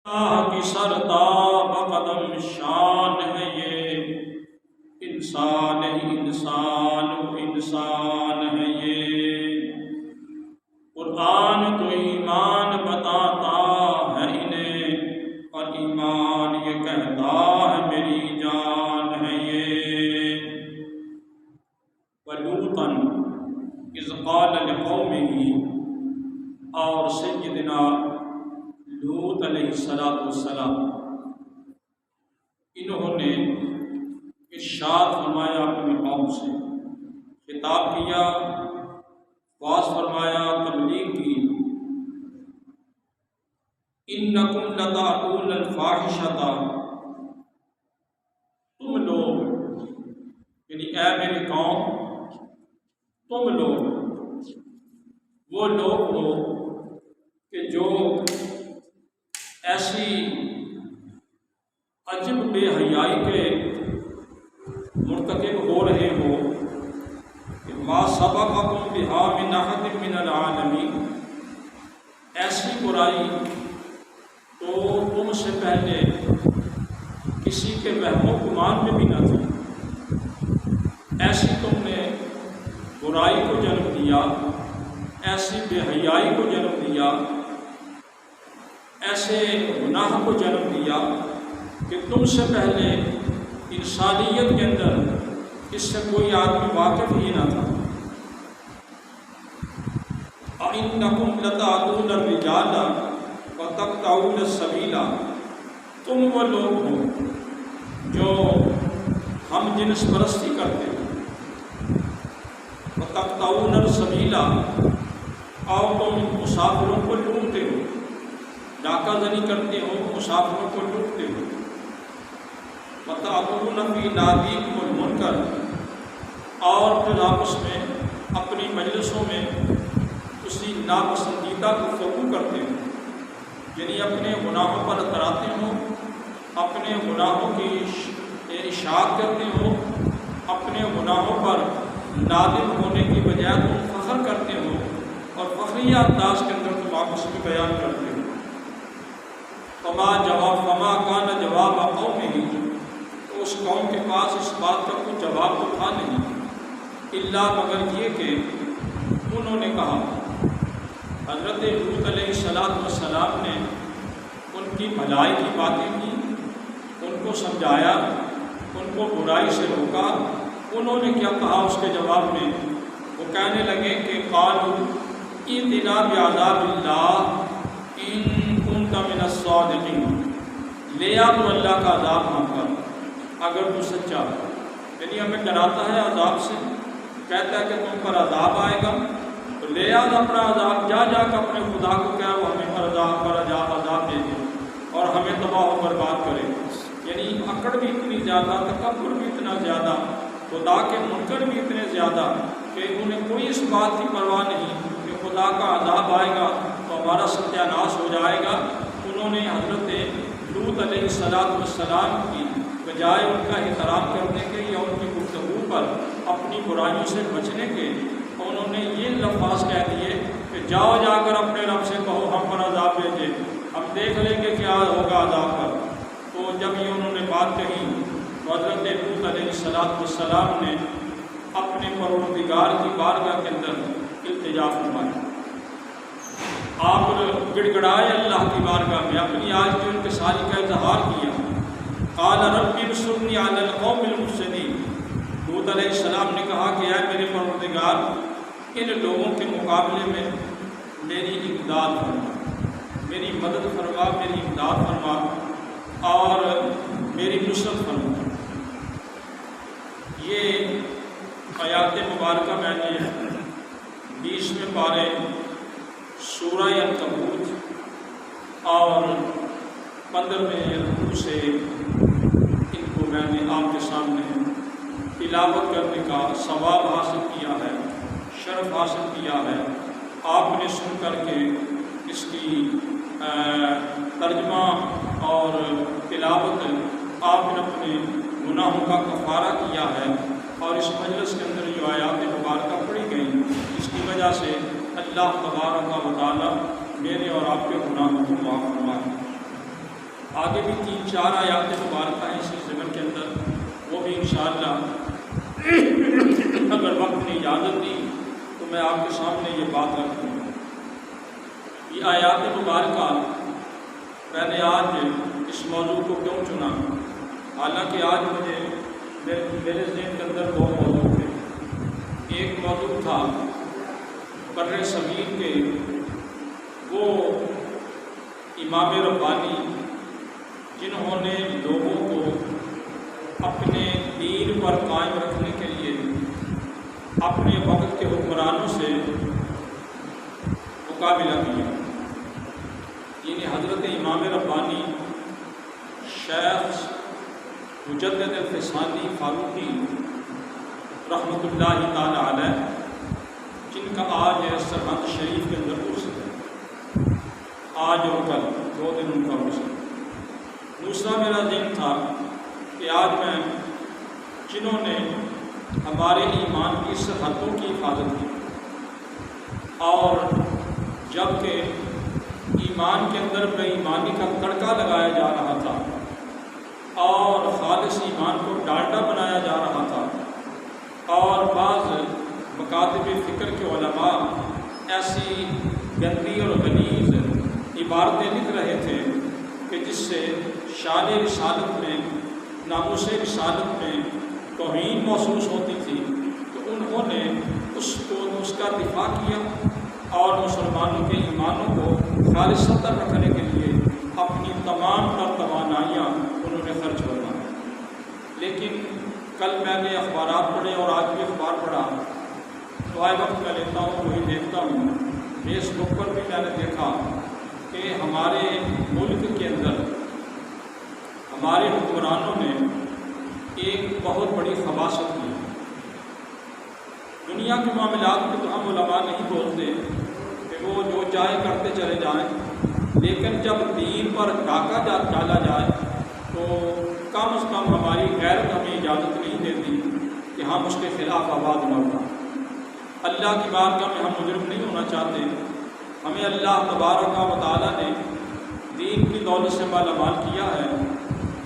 اللہ کی سرتاب قدم شان ہے یہ، انسان ہی انسان و انسان ہے یہ۔ قرآن تو ایمان بتاتا ہے انہیں، اور ایمان یہ کہتا ہے میری جان ہے یہ۔ وَلُوطًا اِذْ قَالَ لِقَوْمِهِ، اور سیدنا لوط علیہ السلام انہوں نے ارشاد فرمایا اپنی قوم سے، خطاب کیا، واعظ فرمایا، تبلیغ کی۔ اِنَّكُمْ لَتَأْتُونَ الْفَاحِشَةَ، تم لوگ یعنی اے میری قوم، تم لوگ وہ لوگ ہو کہ جو ایسی عجب بے حیائی کے مرتکب ہو رہے ہو کہ ما سبقکم بہا من احد من العالمین، ایسی برائی تو تم سے پہلے کسی کے وہم و گمان میں بھی نہ تھی۔ ایسی تم نے برائی کو جنم دیا، ایسی بے حیائی کو جنم دیا، ایسے گناہ کو جنم دیا کہ تم سے پہلے انسانیت کے اندر اس سے کوئی آدمی واقف ہی نہ تھا۔ اَإِنَّكُمْ لَتَأْتُونَ الرِّجَالَ وَتَقْطَعُونَ السَّبِيلَ، تم وہ لوگ ہو جو ہم جنس پرستی کرتے ہو، وَتَقْطَعُونَ السَّبِيلَ، اور تم مسافروں کو لوٹتے ہو، ڈاکہ زنی کرتے ہو، مسافروں کو لوٹتے ہو۔ وَتَأْتُونَ فِي نَادِيكُمُ الْمُنكَرَ، اور پھر آپس میں اپنی مجلسوں میں اسی ناپسندیدہ گفتگو کرتے ہو، یعنی اپنے گناہوں پر اتراتے ہو، اپنے گناہوں کی اشاعت کرتے ہو، اپنے گناہوں پر نادم ہونے کی بجائے تم فخر کرتے ہو، اور فخریہ انداز کے اندر تم آپس میں بیان کرتے ہو۔ فما کان جواب قومہ، تو اس قوم کے پاس اس بات کا کوئی جواب تو تھا نہیں، الا مگر یہ کہ انہوں نے کہا، حضرت لوط علیہ السلام نے ان کی بھلائی کی باتیں کی، ان کو سمجھایا، ان کو برائی سے روکا۔ انہوں نے کیا کہا اس کے جواب میں؟ وہ کہنے لگے کہ قالوا ائتنا بعذاب اللہ ان کنت من الصادقین، لے آ تو اللہ کا عذاب ہم پر اگر تو سچا ہے، یعنی ہمیں ڈراتا ہے عذاب سے، کہتا ہے کہ تم پر عذاب آئے گا، تو لے آ اپنا عذاب، جا کے اپنے خدا کو کہا وہ ہمیں عذاب دے دے اور ہمیں تباہ و برباد کرے۔ یعنی اکڑ بھی اتنی زیادہ، تکبر بھی اتنا زیادہ، خدا کے منکر بھی اتنے زیادہ کہ انہیں کوئی اس بات کی پرواہ نہیں کہ خدا کا عذاب آئے گا تو ہمارا ستیہ ناش ہو جائے گا۔ انہوں نے حضرت لوط علیہ السلام کی بجائے ان کا احترام کرنے کے یا ان کی گفتگو پر اپنی برائیوں سے بچنے کے، انہوں نے یہ لفظ کہہ دیے کہ جاؤ جا کر اپنے رب سے کہو ہم پر عذاب بھیجے، ہم دیکھ لیں گے کیا ہوگا عذاب پر۔ تو جب یہ انہوں نے بات کہی تو حضرت لوط علیہ السلام نے اپنے پروردگار کی بارگاہ کے اندر التجا فرمائی، آپ گڑ گڑائے اللہ کی بارگاہ میں، اپنی آج کی ان کے ساری کا اظہار کیا۔ قال رب انصرنی علی القوم المفسدین، لوط علیہ السلام نے کہا کہ اے میرے پروردگار، ان لوگوں کے مقابلے میں میری امداد فرما، میری مدد فرما، میری امداد فرما اور میری نصرت فرما۔ یہ آیات مبارکہ میں نے 20ویں پارے سورہ عنکبوت اور 15ویں رکوع سے ان کو میں نے آپ کے سامنے تلاوت کرنے کا ثواب حاصل کیا ہے، شرف حاصل کیا ہے۔ آپ نے سن کر کے اس کی ترجمہ اور تلاوت آپ نے اپنے گناہوں کا کفارہ کیا ہے، اور اس مجلس کے اندر جو آیات مبارکہ پڑھی گئی اس کی وجہ سے اللہ تبارک و تعالیٰ میرے اور آپ کے گناہوں کو معاف فرمائے۔ آگے بھی 3-4 آیات مبارکہ ہیں اسی ضمن کے اندر، وہ بھی انشاءاللہ اگر وقت نے اجازت دی تو میں آپ کے سامنے یہ بات رکھ دوں گا۔ یہ آیات مبارکہ میں نے آج اس موضوع کو کیوں چنا، حالانکہ آج مجھے میرے ذہن کے اندر 2 موضوع تھے۔ ایک موضوع تھا بر صغیر کے وہ امام ربانی جنہوں نے لوگوں کو اپنے دین پر قائم رکھنے کے لیے اپنے وقت کے حکمرانوں سے مقابلہ کیا، یعنی حضرت امام ربانی شیخ مجدد الفسانی فاروقی رحمۃ اللہ تعالی علیہ، جن کا آج سرحد شریف کے اندر عرس ہے، آج اور کل 2 دن ان کا عرس ہے۔ دوسرا میرا ذہن تھا کہ آج میں جنہوں نے ہمارے ایمان کی سرحدوں کی حفاظت کی اور جب کہ ایمان کے اندر بے ایمانی کا تڑکا لگایا جا رہا تھا اور خالص ایمان کو ڈالڈا بنایا جا رہا تھا، اور بعض مکاتب فکر کے علماء ایسی گندی اور غلیظ عبارتیں لکھ رہے تھے کہ جس سے شان رسالت میں، ناموس رسالت میں توہین محسوس ہوتی تھی، تو انہوں نے اس کا دفاع کیا اور مسلمانوں کے ایمانوں کو خالص رکھنے کے لیے اپنی تمام تر توانائیاں انہوں نے خرچ کروائی۔ لیکن کل میں نے اخبارات پڑھے اور آج بھی اخبار پڑھا، تو آئے وقت میں لیتا ہوں وہی دیکھتا ہوں، فیس بک پر بھی میں نے دیکھا کہ ہمارے ملک کے اندر ہمارے حکمرانوں نے ایک بہت بڑی خباثت کی۔ دنیا کے معاملات میں تو ہم علماء نہیں بولتے کہ وہ جو چاہے کرتے چلے جائیں، لیکن جب دین پر ڈاکہ ڈالا جائے تو کم از کم ہماری غیرت ہمیں اجازت نہیں دیتی کہ ہم اس کے خلاف آواز نہ اٹھائیں۔ اللہ کی بارگاہ میں ہم مجرم نہیں ہونا چاہتے، ہمیں اللہ تبارک و تعالیٰ نے دین کی دولت سے مالا مال کیا ہے،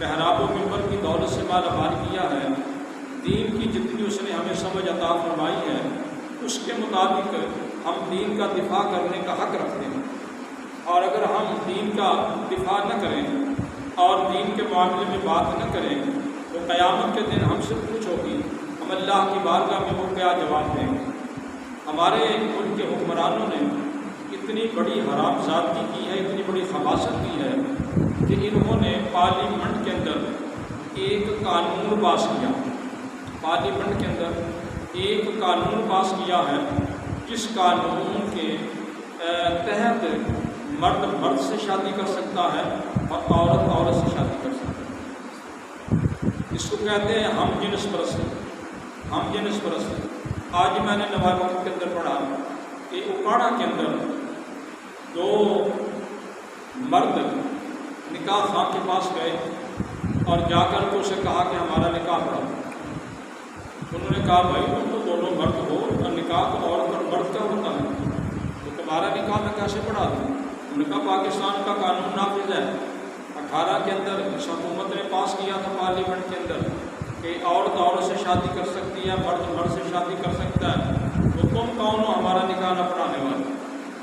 محراب و منبر کی دولت سے مالا مال کیا ہے، دین کی جتنی اس نے ہمیں سمجھ عطا فرمائی ہے اس کے مطابق ہم دین کا دفاع کرنے کا حق رکھتے ہیں، اور اگر ہم دین کا دفاع نہ کریں اور دین کے معاملے میں بات نہ کریں تو قیامت کے دن ہم سے پوچھ ہوگی، ہم اللہ کی بارگاہ میں وہ کیا جواب دیں گے۔ ہمارے ملک کے حکمرانوں نے اتنی بڑی حرام زادگی کی ہے، اتنی بڑی خباثت کی ہے کہ انہوں نے پارلیمنٹ کے اندر ایک قانون پاس کیا، پارلیمنٹ کے اندر ایک قانون پاس کیا ہے جس قانون کے تحت مرد مرد سے شادی کر سکتا ہے اور عورت عورت سے شادی کر سکتا ہے۔ اس کو کہتے ہیں ہم جنس پرست، ہم جنس پرست۔ آج میں نے نوائے وقت کے اندر پڑھا کہ اکاڑا کے اندر 2 مرد نکاح خواہ کے پاس گئے اور جا کر کے اسے کہا کہ ہمارا نکاح پڑھا۔ انہوں نے کہا بھائی تم تو دونوں مرد ہو اور نکاح تو عورت اور مرد کا ہوتا ہے، تو تمہارا نکاح میں کیسے پڑھا دوں؟ انہوں نے کہا پاکستان کا قانون نافذ ہے، 18 کے اندر اس حکومت نے پاس کیا تھا پارلیمنٹ کے اندر کہ عورت عورت سے شادی کر سکتی ہے، مرد مرد سے شادی کر سکتا ہے، تو تم کون ہو ہمارا نکاح نہ پڑھانے والے؟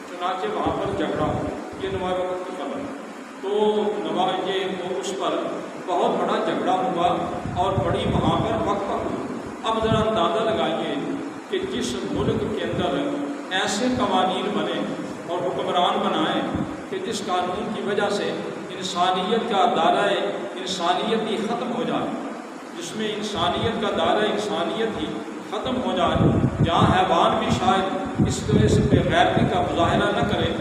چنانچہ وہاں پر جھگڑا ہو، یہ نوائے وقت کی خبر ہے۔ تو یہ اس پر بہت بڑا جھگڑا ہوا اور بڑی وہاں پر وقفہ ہوا۔ اب ذرا اندازہ لگائیے کہ جس ملک کے اندر ایسے قوانین بنے اور حکمران بنائیں کہ جس قانون کی وجہ سے انسانیت کا دائرہ انسانیت ہی ختم ہو جائے، جس میں انسانیت کا دائرہ انسانیت ہی ختم ہو جائے، جہاں حیوان بھی شاید اس طرح سے بے غیرتی کا مظاہرہ نہ کرے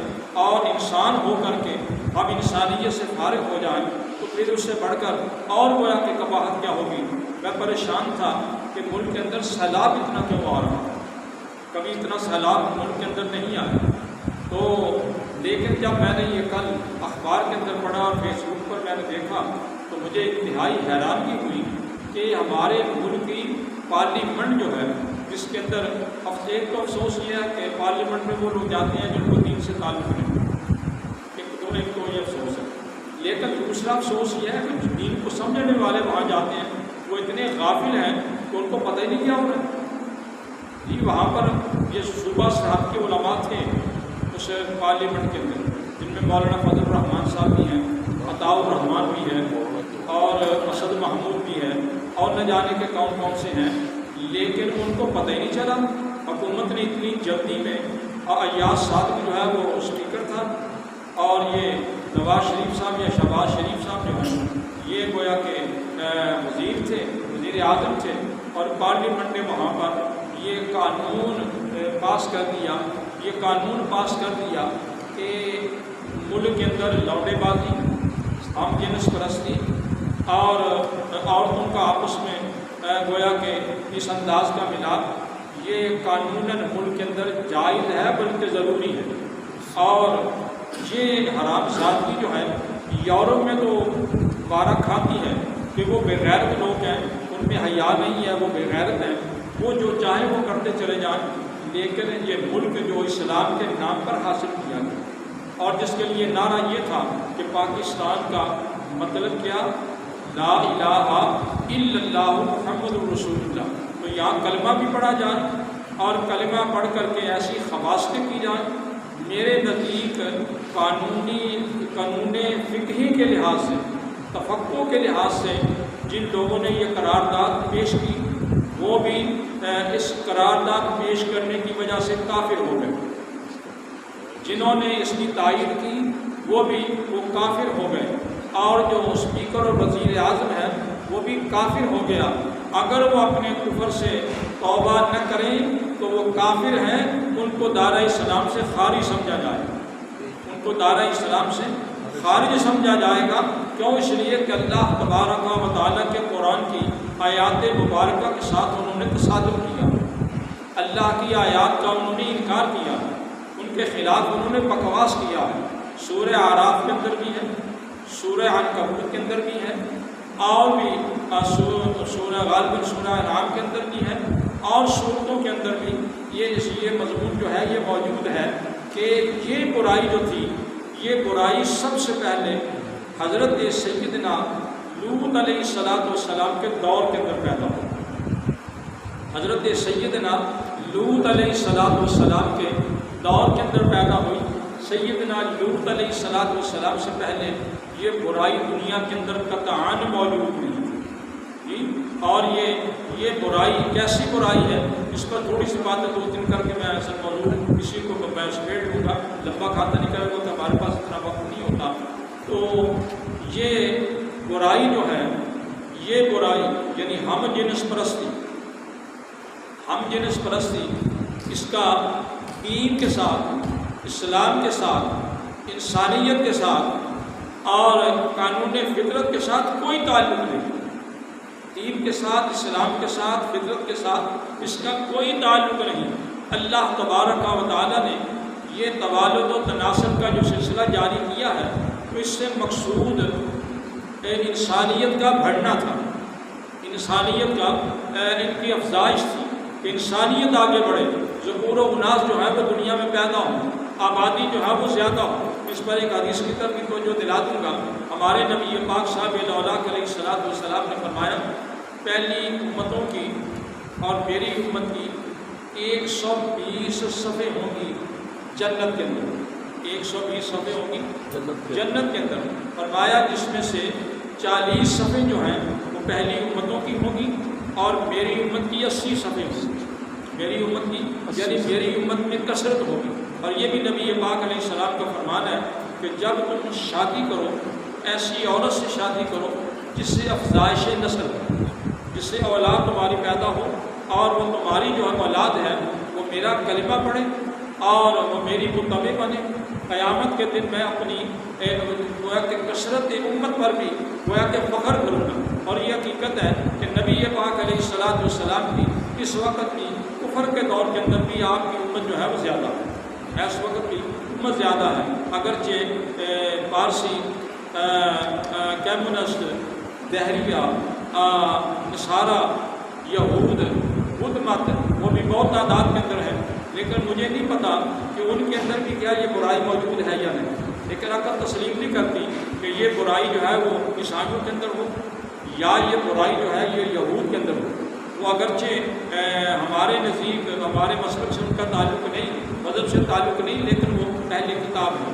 اور انسان ہو کر کے اب انسانیت سے فارغ ہو جائیں، تو پھر اس سے بڑھ کر اور گویا کہ قباحت کیا ہوگی۔ میں پریشان تھا کہ ملک کے اندر سیلاب اتنا کیوں آ رہا ہے، کبھی اتنا سیلاب ملک کے اندر نہیں آیا۔ تو لیکن جب میں نے یہ کل اخبار کے اندر پڑھا اور فیس بک پر میں نے دیکھا تو مجھے انتہائی حیرانگی ہوئی کہ ہمارے ملک کی پارلیمنٹ جو ہے، جس کے اندر ایک تو افسوس یہ ہے کہ پارلیمنٹ میں وہ لوگ جاتے ہیں جن کو دین سے تعلق نہیں، ایک تو یہ افسوس ہے، لیکن لیکن دوسرا افسوس یہ ہے کہ دین کو سمجھنے والے وہاں جاتے ہیں وہ اتنے غافل ہیں کہ ان کو پتہ ہی نہیں کیا ہو رہا ہے جی۔ وہاں پر یہ صوبہ صاحب کے علماء تھے اس پارلیمنٹ کے اندر، جن میں مولانا فضل الرحمان صاحب بھی ہیں، عطاء الرحمان بھی ہے، اور اسد محمود بھی ہے، اور نہ جانے کے کون کون سے ہیں، لیکن ان کو پتہ ہی نہیں چلا۔ حکومت نے اتنی جلدی میں، اور ایاز صادق جو ہے وہ اسپیکر تھا، اور یہ نواز شریف صاحب یا شہباز شریف صاحب جو ہیں یہ گویا کہ وزیر تھے، وزیر اعظم تھے، اور پارلیمنٹ نے وہاں پر یہ قانون پاس کر دیا، یہ قانون پاس کر دیا کہ ملک کے اندر لوٹے بازی، ہم جنس پرستی اور عورتوں کا آپس میں گویا کہ اس انداز کا ملاپ یہ قانوناً ملک کے اندر جائز ہے بلکہ ضروری ہے۔ اور یہ حرام زادگی جو ہے یورپ میں تو بارہ کھاتی ہے کہ وہ بے غیرت لوگ ہیں، ان میں حیا نہیں ہے، وہ بے غیرت ہیں، وہ جو چاہیں وہ کرتے چلے جائیں، لیکن یہ ملک جو اسلام کے نام پر حاصل کیا گیا اور جس کے لیے نعرہ یہ تھا کہ پاکستان کا مطلب کیا، لا الہ الا اللہ محمد رسول اللہ، تو یہاں کلمہ بھی پڑھا جائے اور کلمہ پڑھ کر کے ایسی خواستیں کی جائیں۔ میرے نزدیک قانون فقہی کے لحاظ سے، تفقہ کے لحاظ سے جن لوگوں نے یہ قرارداد پیش کی وہ بھی اس قرارداد پیش کرنے کی وجہ سے کافر ہو گئے، جنہوں نے اس کی تائید کی وہ کافر ہو گئے، اور جو اسپیکر اور وزیر اعظم ہے وہ بھی کافر ہو گیا۔ اگر وہ اپنے کفر سے توبہ نہ کریں تو وہ کافر ہیں، ان کو دارِ اسلام سے خارج سمجھا جائے گا، ان کو دارِ اسلام سے خارج سمجھا جائے گا۔ کیوں؟ اس لیے کہ اللہ تبارک و تعالیٰ کے قرآن کی آیات مبارکہ کے ساتھ انہوں نے تصادم کیا، اللہ کی آیات کا انہوں نے انکار کیا، ان کے خلاف انہوں نے بکواس کیا ہے۔ سورہ اعراف کے اندر بھی ہے، سورہ عنکبوت کے اندر بھی ہے، اور بھی سورہ غالباً سورہ انعام کے اندر بھی ہے، اور سورتوں کے اندر بھی یہ مضمون جو ہے یہ موجود ہے کہ یہ برائی جو تھی، یہ برائی سب سے پہلے حضرت سیدنا لوط علیہ السلام کے دور کے اندر پیدا ہوئی۔ حضرت سیدنا لوط علیہ السلام کے دور کے اندر پیدا ہوئی۔ سیدنا لوط علیہ السلام سے پہلے یہ برائی دنیا کے اندر قطعاً موجود نہیں تھی جی۔ اور یہ برائی کیسی برائی ہے، اس پر تھوڑی سی باتیں دو تین کر کے میں ایسا موضوع کسی کو میں سمیٹ لوں گا، لمبا کھاتا نہیں کرے گا تو ہمارے پاس اتنا وقت نہیں ہوتا۔ تو یہ برائی جو ہے، یہ برائی یعنی ہم جنس پرستی، اس کا دین کے ساتھ، اسلام کے ساتھ، انسانیت کے ساتھ اور قانون فطرت کے ساتھ کوئی تعلق نہیں۔ دین کے ساتھ، اسلام کے ساتھ، فطرت کے ساتھ اس کا کوئی تعلق نہیں۔ اللہ تبارک و تعالیٰ نے یہ توالد و تناسل کا جو سلسلہ جاری کیا ہے تو اس سے مقصود انسانیت کا بڑھنا تھا، انسانیت کا ان کی افزائش تھی کہ انسانیت آگے بڑھے، ذکور و اناث جو ہے وہ دنیا میں پیدا ہوں، آبادی جو ہے وہ زیادہ ہو۔ اس پر ایک حدیث کی طرف بھی توجہ دلا دوں گا۔ ہمارے نبی پاک صاحب علیہ السلام نے فرمایا پہلی امتوں کی اور میری امت کی 120 صفحے ہوں گی جنت کے اندر، 120 صفحے ہوں گی جنت کے اندر۔ فرمایا جس میں سے 40 صفحے جو ہیں وہ پہلی امتوں کی ہوں گی اور میری امت کی 80 صفحے ہوں گی۔ میری امت کی یعنی میری امت میں کثرت ہوگی۔ اور یہ بھی نبی پاک علیہ السلام کا فرمان ہے کہ جب تم شادی کرو ایسی عورت سے شادی کرو جس سے افزائش نسل ہو، جس سے اولاد تمہاری پیدا ہو، اور وہ تمہاری جو اولاد ہے وہ میرا کلمہ پڑھے اور وہ میری متبع بنے۔ قیامت کے دن میں اپنی گویا کہ کثرت امت پر بھی گویا کہ فخر کروں گا۔ اور یہ حقیقت ہے کہ نبی پاک علیہ السلام کی اس وقت بھی کفر کے دور کے اندر بھی آپ کی امت جو ہے وہ زیادہ ہے، اس وقت بھی امت زیادہ ہے۔ اگرچہ پارسی کمیونسٹ، دہریہ، نصارہ، یہود، بدھ مت وہ بھی بہت تعداد کے اندر ہے، لیکن مجھے نہیں پتا کہ ان کے اندر بھی کیا یہ برائی موجود ہے یا نہیں۔ لیکن عقل تسلیم نہیں کرتی کہ یہ برائی جو ہے وہ عیسائیوں کے اندر ہو یا یہ برائی جو ہے یہ یہود کے اندر ہو، وہ اگرچہ ہمارے نزدیک ہمارے مسلک سے ان کا تعلق نہیں، مذہب سے تعلق نہیں، لیکن وہ اہل کتاب ہے۔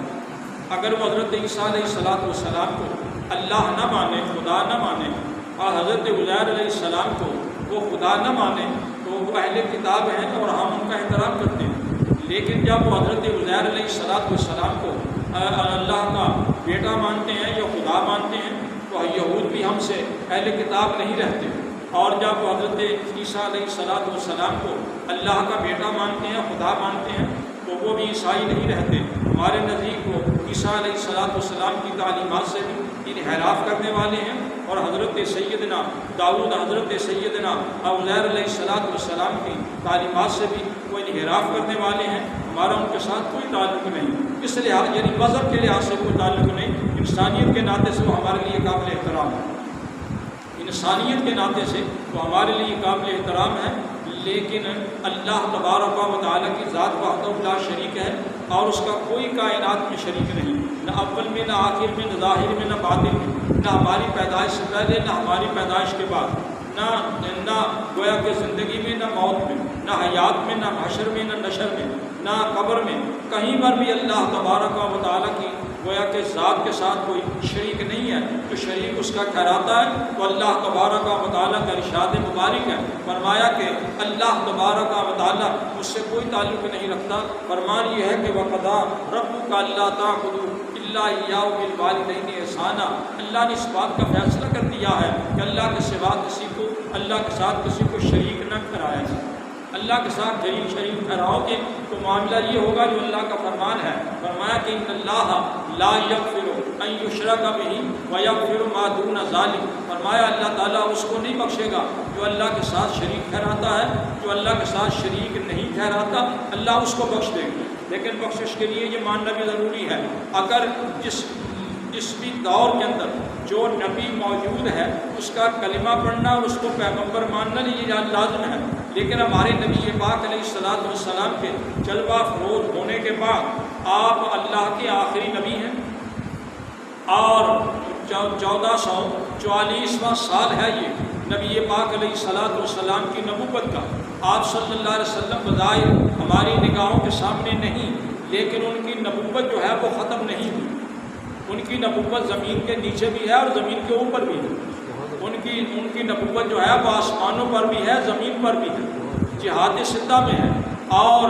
اگر وہ حضرت عیسیٰ علیہ السلام کو اللہ نہ مانے، خدا نہ مانے، اور حضرت عزیر علیہ السلام کو وہ خدا نہ مانے تو وہ اہل کتاب ہیں اور ہم ان کا احترام کرتے ہیں۔ لیکن جب وہ حضرت عزیر علیہ السلام کو اللہ کا بیٹا مانتے ہیں یا خدا مانتے ہیں تو یہود بھی ہم سے اہل کتاب نہیں رہتے، اور جب وہ حضرت عیسیٰ علیہ السلام کو اللہ کا بیٹا مانتے ہیں، خدا مانتے ہیں، تو وہ بھی عیسائی نہیں رہتے۔ ہمارے نزدیک وہ عیسیٰ علیہ السلام کی تعلیمات سے بھی انحراف کرنے والے ہیں، اور حضرت سیدنا داؤد، حضرت سیدنا عزیر علیہ السلام کی تعلیمات سے بھی وہ انحراف کرنے والے ہیں۔ ہمارا ان کے ساتھ کوئی تعلق نہیں، اس لحاظ یعنی مذہب کے لحاظ سے کوئی تعلق نہیں، انسانیت کے ناطے سے وہ ہمارے لیے قابل احترام ہے، انسانیت کے ناطے سے وہ ہمارے لیے قابل احترام ہے۔ لیکن اللہ تبارک و تعالیٰ کی ذات وحدہ لا شریک ہے، اور اس کا کوئی کائنات میں شریک نہیں، نہ اول میں، نہ آخر میں، نہ ظاہر میں، نہ باطن میں، نہ ہماری پیدائش سے پہلے، نہ ہماری پیدائش کے بعد، نہ گویا کہ زندگی میں، نہ موت میں، نہ حیات میں، نہ حشر میں، نہ نشر میں، نہ قبر میں، کہیں پر بھی اللہ تبارک و تعالیٰ کی گویا کہ ذات کے ساتھ کوئی شریک نہیں ہے۔ تو شریک اس کا ٹھہراتا ہے تو اللہ تبارک و تعالیٰ کا ارشاد مبارک ہے، فرمایا کہ اللہ تبارک و تعالیٰ اس سے کوئی تعلق نہیں رکھتا۔ فرمان یہ ہے کہ وَقَضَىٰ رَبُّكَ أَلَّا تَعْبُدُوا إِلَّا إِيَّاهُ وَبِالْوَالِدَيْنِ إِحْسَانًا۔ اللہ نے اس بات کا فیصلہ کر دیا ہے کہ اللہ کے سوا کسی کو، اللہ کے ساتھ کسی کو شریک نہ ٹھہرایا جائے۔ اللہ کے ساتھ شریک ٹھہراؤ گے تو معاملہ یہ ہوگا جو اللہ کا فرمان ہے، فرمایا کہ ان اللہ لا یغفر ان یشرک بہ ویغفر ما دون ذلک، فرمایا اللہ تعالیٰ اس کو نہیں بخشے گا جو اللہ کے ساتھ شریک ٹھہراتا ہے، جو اللہ کے ساتھ شریک نہیں ٹھہراتا اللہ اس کو بخش دے گا۔ لیکن بخشش کے لیے یہ ماننا بھی ضروری ہے، اگر جس بھی دور کے اندر جو نبی موجود ہے اس کا کلمہ پڑھنا اور اس کو پیغمبر ماننا یہ لازم ہے، لیکن ہمارے نبی پاک علیہ السلام کے جلوہ فروز ہونے کے بعد آپ اللہ کے آخری نبی ہیں، اور 1444واں سال ہے یہ نبی پاک علیہ السلام کی نبوت کا۔ آپ صلی اللہ علیہ وسلم بظاہر ہماری نگاہوں کے سامنے نہیں، لیکن ان کی نبوت جو ہے وہ ختم نہیں ہوئی، ان کی نبوت زمین کے نیچے بھی ہے اور زمین کے اوپر بھی ہے، ان کی نبوت جو ہے وہ آسمانوں پر بھی ہے، زمین پر بھی ہے، جہات ستہ میں ہے، اور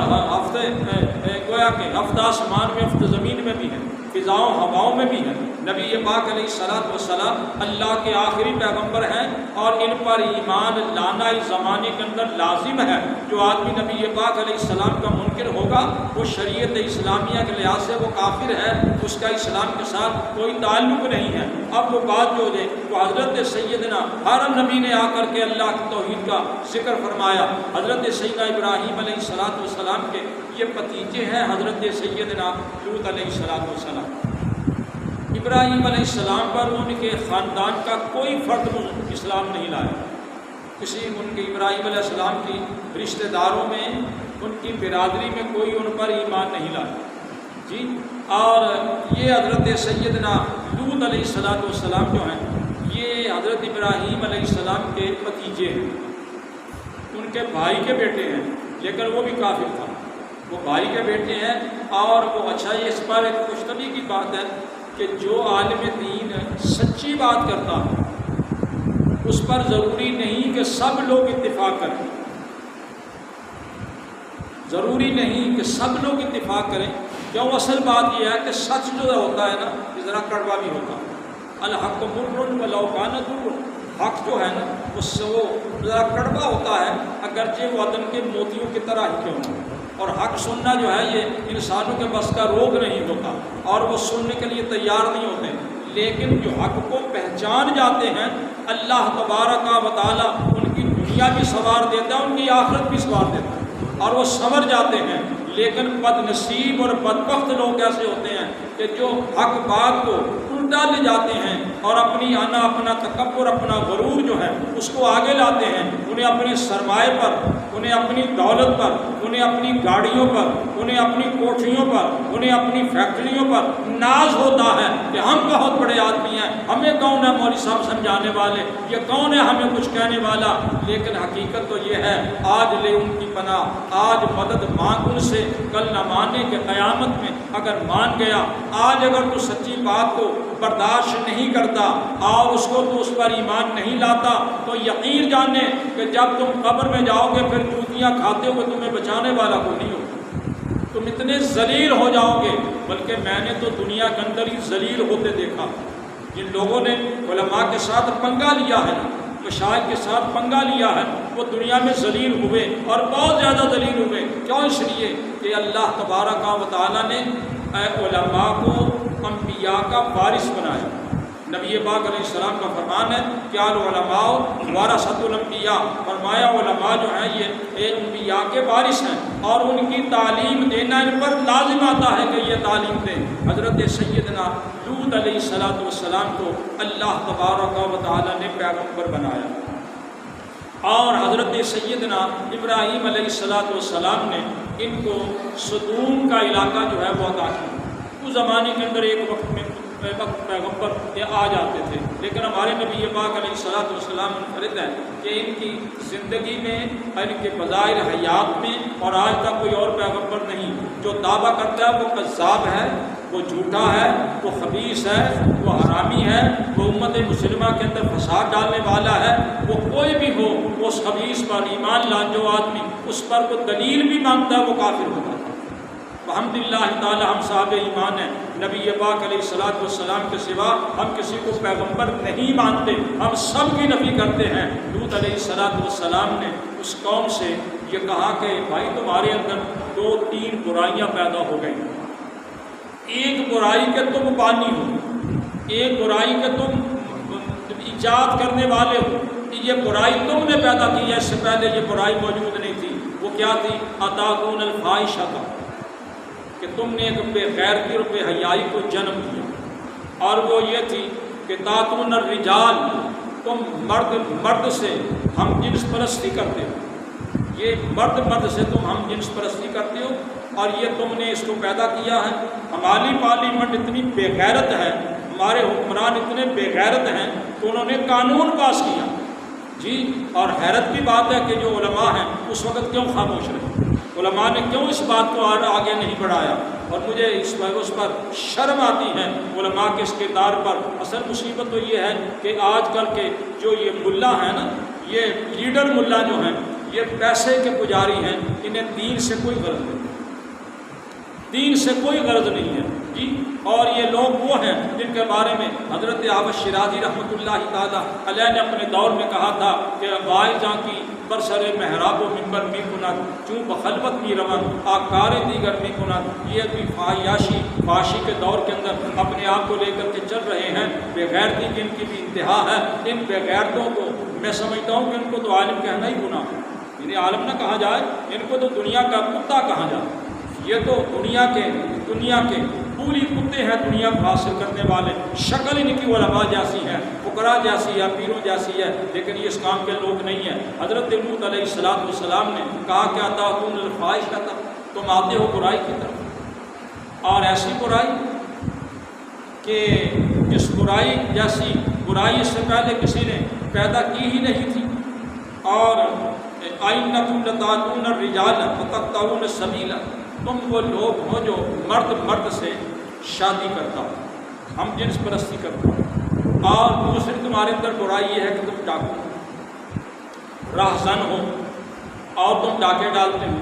گویا کہ ہفتہ آسمان میں، ہفتہ زمین میں بھی ہے، فضاؤں ہواؤں میں بھی ہے۔ نبی پاک علیہ السلام اللہ کے آخری پیغمبر ہیں، اور ان پر ایمان لانا اس زمانے کے اندر لازم ہے۔ جو آدمی نبی پاک علیہ السلام کا منکر ہوگا وہ شریعت اسلامیہ کے لحاظ سے وہ کافر ہے، اس کا اسلام کے ساتھ کوئی تعلق نہیں ہے۔ اب وہ بات جو ہے وہ حضرت سیدنا ہر نبی نے آ کر کے اللہ کی توحید کا ذکر فرمایا۔ حضرت سیدنا ابراہیم علیہ السلام کے یہ بھتیجے ہیں حضرت سیدنا لوط علیہ السلام۔ ابراہیم علیہ السلام پر ان کے خاندان کا کوئی فرد اسلام نہیں لایا، کسی ان کے ابراہیم علیہ السلام کی رشتہ داروں میں، ان کی برادری میں کوئی ان پر ایمان نہیں لایا جی۔ اور یہ حضرت سیدنا لوط علیہ السلام جو ہیں یہ حضرت ابراہیم علیہ السلام کے بھتیجے ہیں، ان کے بھائی کے بیٹے ہیں، لیکن وہ بھی کافر تھا، وہ بھائی کے بیٹے ہیں۔ اور وہ اچھا یہ اس پر ایک خوشخبری کی بات ہے کہ جو عالم دین سچی بات کرتا ہے اس پر ضروری نہیں کہ سب لوگ اتفاق کریں، ضروری نہیں کہ سب لوگ اتفاق کریں، کیوں؟ اصل بات یہ ہے کہ سچ جو ہوتا ہے نا یہ ذرا کڑوا بھی ہوتا ہے۔ الحق مر ولو کان ضر، حق جو ہے نا اس سے وہ ذرا کڑوا ہوتا ہے، اگرچہ وہ عدن کے موتیوں کی طرح ہی کیوں نہ۔ اور حق سننا جو ہے یہ انسانوں کے بس کا روگ نہیں ہوتا، اور وہ سننے کے لیے تیار نہیں ہوتے، لیکن جو حق کو پہچان جاتے ہیں اللہ تبارک و تعالیٰ ان کی دنیا بھی سنوار دیتا ہے، ان کی آخرت بھی سنوار دیتا ہے، اور وہ سنور جاتے ہیں۔ لیکن بد نصیب اور بدبخت لوگ ایسے ہوتے ہیں کہ جو حق بات کو الٹا لے جاتے ہیں اور اپنی انا، اپنا تکبر، اپنا غرور جو ہے اس کو آگے لاتے ہیں. انہیں اپنے سرمایے پر، انہیں اپنی دولت پر، انہیں اپنی گاڑیوں پر، انہیں اپنی کوٹھیوں پر، انہیں اپنی فیکٹریوں پر ناز ہوتا ہے کہ ہم بہت بڑے آدمی ہیں، ہمیں کون ہے مولوی صاحب سمجھانے والے، یہ کون ہے ہمیں کچھ کہنے والا. لیکن حقیقت تو یہ ہے، آج لے ان کی پناہ، آج مدد مانگ ان سے، کل نہ ماننے کے قیامت میں اگر مان گیا. آج اگر تو سچی بات کو برداشت نہیں کرتا اور اس کو تو اس پر ایمان نہیں لاتا تو یقین جانے کہ جب تم قبر میں جاؤ گے پھر جوتیاں کھاتے ہوئے تمہیں بچانے والا کوئی نہیں ہوگا. تم اتنے ذلیل ہو جاؤ گے. بلکہ میں نے تو دنیا کے اندر ہی ذلیل ہوتے دیکھا. جن لوگوں نے علماء کے ساتھ پنگا لیا ہے، مشائخ کے ساتھ پنگا لیا ہے، وہ دنیا میں ذلیل ہوئے اور بہت زیادہ ذلیل ہوئے. کیوں؟ اس لیے کہ اللہ تبارک و تعالیٰ نے علماء کو انبیاء کا وارث بنایا. نبی پاک علیہ السلام کا فرمان ہے کہ العلماء ورثۃ الانبیاء، فرمایا علماء جو ہیں یہ انبیاء کے وارث ہیں اور ان کی تعلیم دینا ان پر لازم آتا ہے کہ یہ تعلیم دیں. حضرت سیدنا لوط علیہ السلام کو اللہ تبارک و تعالیٰ نے پیغمبر بنایا اور حضرت سیدنا ابراہیم علیہ السلام نے ان کو صدوم کا علاقہ جو ہے وہ عطا کیا. اس زمانے کے اندر ایک وقت میں پیغمبر یہ آ جاتے تھے، لیکن ہمارے نبی پاک علیہ السلام منفرد ہے کہ ان کی زندگی میں، ان کے بظاہر حیات میں اور آج تک کوئی اور پیغمبر نہیں. جو دعویٰ کرتا ہے وہ کذاب ہے، وہ جھوٹا ہے، وہ خبیث ہے، وہ حرامی ہے، وہ امت مسلمہ کے اندر فساد ڈالنے والا ہے. وہ کوئی بھی ہو، وہ اس خبیث پر ایمان لان جو آدمی اس پر وہ دلیل بھی مانگتا ہے وہ کافر ہوتا ہے. الحمدللہ تعالی ہم صاحب ایمان ہیں. نبی پاک علیہ السلام کے سوا ہم کسی کو پیغمبر نہیں مانتے، ہم سب کی نفی کرتے ہیں. لوط علیہ السلام نے اس قوم سے یہ کہا کہ بھائی تمہارے اندر 2-3 برائیاں پیدا ہو گئیں. ایک برائی کے تم بانی ہو، ایک برائی کے تم ایجاد کرنے والے ہو. یہ برائی تم نے پیدا کی ہے، اس سے پہلے یہ برائی موجود نہیں تھی. وہ کیا تھی؟ اتاکون الفاحشہ، کہ تم نے ایک بے غیرتی اور بے حیائی کو جنم دیا. اور وہ یہ تھی کہ تاتون الرجال، تم مرد سے ہم جنس پرستی کرتے ہو. یہ مرد سے تم ہم جنس پرستی کرتے ہو اور یہ تم نے اس کو پیدا کیا ہے. ہماری پارلیمنٹ اتنی بے غیرت ہے، ہمارے حکمران اتنے بے غیرت ہیں کہ انہوں نے قانون پاس کیا جی. اور حیرت کی بات ہے کہ جو علماء ہیں اس وقت کیوں خاموش رہے؟ علماء نے کیوں اس بات کو آگے نہیں بڑھایا؟ اور مجھے اس پر شرم آتی ہے علماء کے اس کردار پر. اصل مصیبت تو یہ ہے کہ آج کل کے جو یہ ملا ہیں نا، یہ لیڈر ملا جو ہیں، یہ پیسے کے پجاری ہیں. انہیں دین سے کوئی غرض نہیں، دین سے کوئی غرض نہیں ہے جی. اور یہ لوگ وہ ہیں جن کے بارے میں حضرت احمد شیرازی رحمۃ اللہ تعالیٰ علیہ نے اپنے دور میں کہا تھا کہ غائزاں کی برسر محراب و منبر می کنت چوں بخلوت می رون آکار دیگر می کنت. یہ بھی فحاشی کے دور کے اندر اپنے آپ کو لے کر کے چل رہے ہیں. بے غیرتی کی ان کی بھی انتہا ہے. ان بے غیرتوں کو میں سمجھتا ہوں کہ ان کو تو عالم کہنا ہی گناہ ہے. انہیں عالم نہ کہا جائے، ان کو تو دنیا کا کتا کہا جائے. یہ تو دنیا کے پوری کتے ہیں دنیا کو حاصل کرنے والے. شکل ان کی علماء جیسی ہے، فقراء جیسی ہے، پیروں جیسی ہے، لیکن یہ اس کام کے لوگ نہیں ہیں. حضرت لوط علیہ السلام نے کہا کہ اتاکون الفاحشہ، تم آتے ہو برائی کی طرف، اور ایسی برائی کہ اس برائی جیسی برائی اس سے پہلے کسی نے پیدا کی ہی نہیں تھی. اور اینکم لتاتون الرجال وتقطعون السبیل، تم وہ لوگ ہو جو مرد سے شادی کرتا ہو، ہم جنس پرستی کرتا ہو. اور دوسری تمہارے اندر برائی یہ ہے کہ تم ڈاکو راہزن ہو اور تم ڈاکے ڈالتے ہو.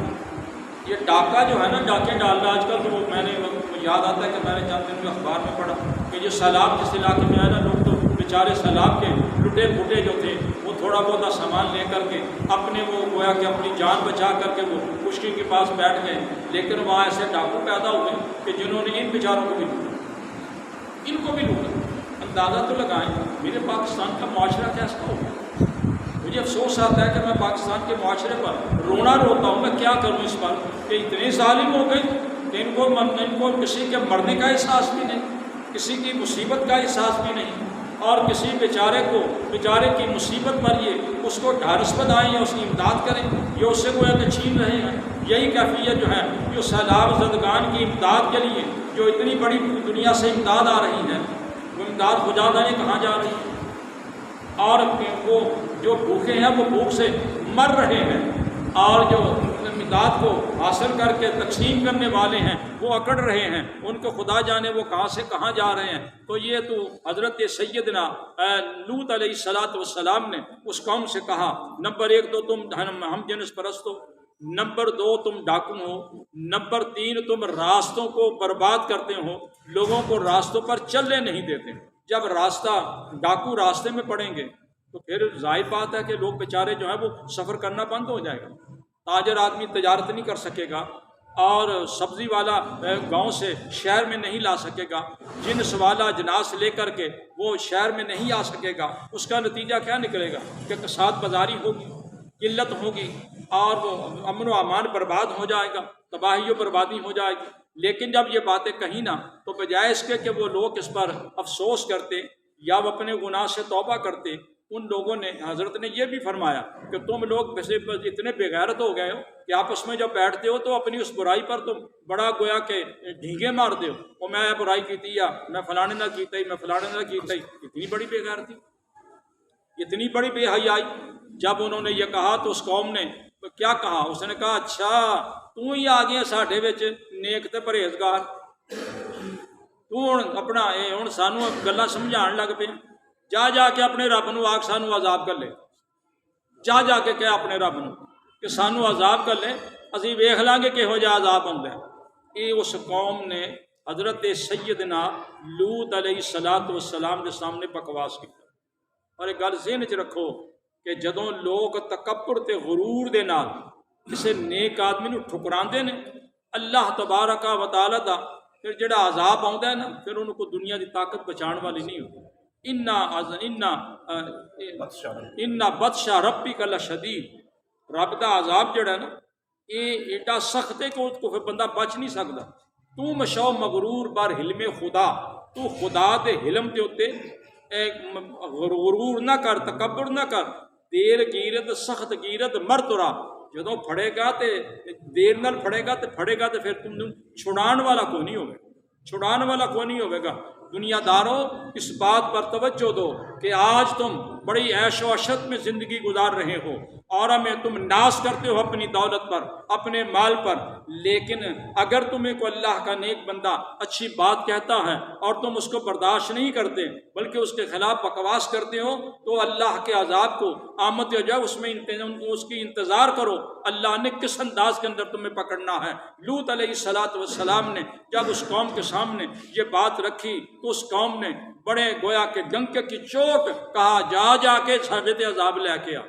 یہ ڈاکہ جو ہے نا، ڈاکے ڈالنا آج کل تو میں نے یاد آتا ہے کہ میں نے چند دن میں اخبار میں پڑھا کہ یہ سیلاب جس علاقے میں آیا نا، لوگ تو بیچارے سیلاب کے لٹے پھوٹے جو تھے وہ تھوڑا بہت سامان لے کر کے اپنے وہ گویا کہ اپنی جان بچا کر کے وہ خشکی کے پاس بیٹھ گئے. لیکن وہاں ایسے ڈاکو پیدا ہوئے کہ جنہوں نے ان بیچاروں کو بھی لوٹا، ان کو بھی لوٹا. اندازہ تو لگائیں میرے پاکستان کا معاشرہ کیسا ہوگا. مجھے افسوس آتا ہے کہ میں پاکستان کے معاشرے پر رونا روتا ہوں. میں کیا کروں اس پر کہ اتنے ظالم ہو گئے کہ ان کو کسی کے مرنے کا احساس بھی نہیں، کسی کی مصیبت کا احساس بھی نہیں، اور کسی بیچارے کی مصیبت پر یہ اس کو ڈھارس بنائیں یا اس کی امداد کریں، یہ اس سے گویا کہ چھین رہے ہیں۔ یہی کیفیت جو ہے جو سیلاب زدگان کی امداد کے لیے جو اتنی بڑی دنیا سے امداد آ رہی ہے، وہ امداد خدا جانے کہاں جا رہی ہے، اور وہ جو بھوکے ہیں وہ بھوک سے مر رہے ہیں، اور جو امداد کو حاصل کر کے تقسیم کرنے والے ہیں وہ اکڑ رہے ہیں، ان کو خدا جانے وہ کہاں سے کہاں جا رہے ہیں۔ تو یہ تو حضرت سیدنا لوط علیہ السلام نے اس قوم سے کہا، نمبر 1 تو تم ہم جنس پرست ہو، نمبر 2 تم ڈاکو ہو، نمبر 3 تم راستوں کو برباد کرتے ہو، لوگوں کو راستوں پر چلنے نہیں دیتے۔ جب ڈاکو راستے میں پڑیں گے تو پھر ظاہر بات ہے کہ لوگ بیچارے جو ہیں وہ سفر کرنا بند ہو جائے گا، تاجر آدمی تجارت نہیں کر سکے گا، اور سبزی والا گاؤں سے شہر میں نہیں لا سکے گا، جنس والا جناس لے کر کے وہ شہر میں نہیں آ سکے گا۔ اس کا نتیجہ کیا نکلے گا کہ کساد بازاری ہوگی، قلت ہوگی، اور وہ امن و امان برباد ہو جائے گا، تباہی و بربادی ہو جائے گی۔ لیکن جب یہ باتیں کہیں نہ تو بجائے اس کے کہ وہ لوگ اس پر افسوس کرتے یا وہ اپنے گناہ سے توبہ کرتے، ان لوگوں نے، حضرت نے یہ بھی فرمایا کہ تم لوگ اتنے بے غیرت ہو گئے ہو کہ آپس میں جب بیٹھتے ہو تو اپنی اس برائی پر تم بڑا گویا کہ ڈھینگے مارتے ہو، اور میں برائی کی یا میں فلانے نہ کیتا ہی، میں فلانے نہ کیتا ہی۔ اتنی بڑی بے غیرتی، اتنی بڑی بے حیائی۔ جب انہوں نے یہ کہا تو اس قوم نے کیا کہا؟ اس نے کہا اچھا تو ہی آ گیا ساڈے وچ نیک تے پرہیزگار، تو ہن اپنا ہن سانوں گلاں سمجھان لگ پے، جا کے اپنے رب نو آکھ سانوں عذاب کر لے، جا کے کہہ اپنے رب نو کہ سانوں عذاب کر لے، اسی ویکھ لیں گے کہو جہا عذاب آوندا ہے۔ یہ اس قوم نے حضرت سیدنا لوط علیہ السلام کے سامنے بکواس کی۔ اور ایک گل ذہن چ رکھو کہ جدوں لوگ تکبر تے غرور دے نال کسے نیک آدمی نو ٹھکراندے نے، اللہ تبارک و تعالی دا پھر جڑا عذاب آوندا ہے نا، پھر ان کو دنیا دی طاقت بچان والی نہیں ہوتی۔ ان بطش ربک لشدید، رب دا عذاب جڑا ہے نا یہ ایڈا سخت ہے کہ اس کو پھر بندہ بچ نہیں سکتا۔ تو مشو مغرور بر حلم خدا، تو خدا دے حلم دے اوتے غرور نہ کر، تکبر نہ کر، دیر گیرت سخت گیرت مرترا، جدوں پھڑے گا تے دیر نال پھڑے گا تے پھر تم چھڑان والا کوئی نہیں ہوگا، چھڑان والا کوئی نہیں ہوگا۔ دنیا داروں اس بات پر توجہ دو کہ آج تم بڑی عیش و عشرت میں زندگی گزار رہے ہو، اور ہمیں تم ناز کرتے ہو اپنی دولت پر، اپنے مال پر، لیکن اگر تمہیں کوئی اللہ کا نیک بندہ اچھی بات کہتا ہے اور تم اس کو برداشت نہیں کرتے بلکہ اس کے خلاف بکواس کرتے ہو، تو اللہ کے عذاب کو آمد ہو جائے اس کی انتظار کرو۔ اللہ نے کس انداز کے اندر تمہیں پکڑنا ہے۔ لوط علیہ السلام نے جب اس قوم کے سامنے یہ بات رکھی تو اس قوم نے بڑے گویا کہ ڈنکے کی چوٹ کہا جا کے ساڈے تے عذاب لے کے آ۔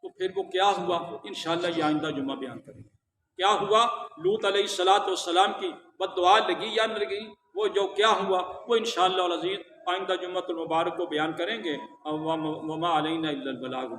تو پھر وہ کیا ہوا انشاءاللہ یہ آئندہ جمعہ بیان کریں گے۔ کیا ہوا؟ لوط علیہ السلام کی بد دعا لگی یا نہ لگی، وہ جو کیا ہوا وہ انشاءاللہ العزیز آئندہ جمعہ المبارک کو بیان کریں گے۔ وما علینا الا البلاغ۔